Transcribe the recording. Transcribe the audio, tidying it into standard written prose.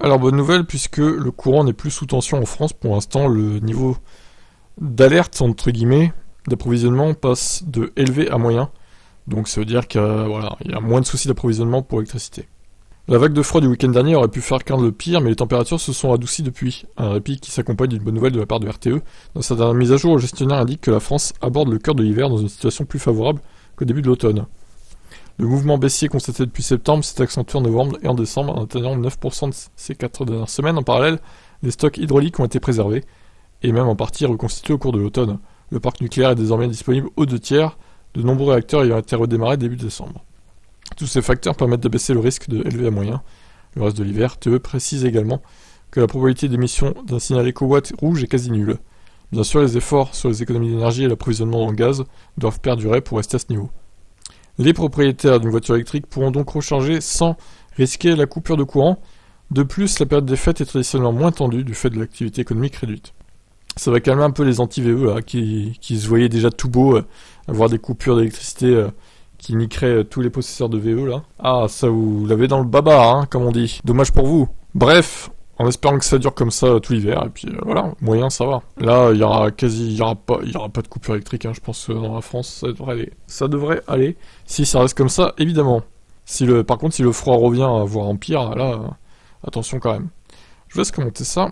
Alors bonne nouvelle, puisque le courant n'est plus sous tension en France pour l'instant, le niveau d'alerte entre guillemets d'approvisionnement passe de élevé à moyen. Donc ça veut dire qu'il y a moins de soucis d'approvisionnement pour l'électricité. La vague de froid du week-end dernier aurait pu faire craindre le pire, mais les températures se sont adoucies depuis. Un répit qui s'accompagne d'une bonne nouvelle de la part de RTE. Dans sa dernière mise à jour, le gestionnaire indique que la France aborde le cœur de l'hiver dans une situation plus favorable qu'au début de l'automne. Le mouvement baissier constaté depuis septembre s'est accentué en novembre et en décembre en atteignant 9% de ces 4 dernières semaines. En parallèle, les stocks hydrauliques ont été préservés et même en partie reconstitués au cours de l'automne. Le parc nucléaire est désormais disponible aux 2/3, de nombreux réacteurs ayant été redémarrés début décembre. Tous ces facteurs permettent d'abaisser le risque de élevé à moyen. Le reste de l'hiver, RTE précise également que la probabilité d'émission d'un signal éco-watt rouge est quasi nulle. Bien sûr, les efforts sur les économies d'énergie et l'approvisionnement en gaz doivent perdurer pour rester à ce niveau. Les propriétaires d'une voiture électrique pourront donc recharger sans risquer la coupure de courant. De plus, la période des fêtes est traditionnellement moins tendue du fait de l'activité économique réduite. Ça va calmer un peu les anti-VE là, qui se voyaient déjà tout beaux, avoir des coupures d'électricité qui niqueraient tous les possesseurs de VE là. Ah, ça vous l'avez dans le baba, hein, comme on dit. Dommage pour vous. Bref, en espérant que ça dure comme ça tout l'hiver, et puis voilà, moyen ça va. Là, il y aura pas de coupure électrique, hein, je pense que dans la France, ça devrait aller, si ça reste comme ça, évidemment. Par contre, si le froid revient, voire empire, là, attention quand même. Je vous laisse commenter ça.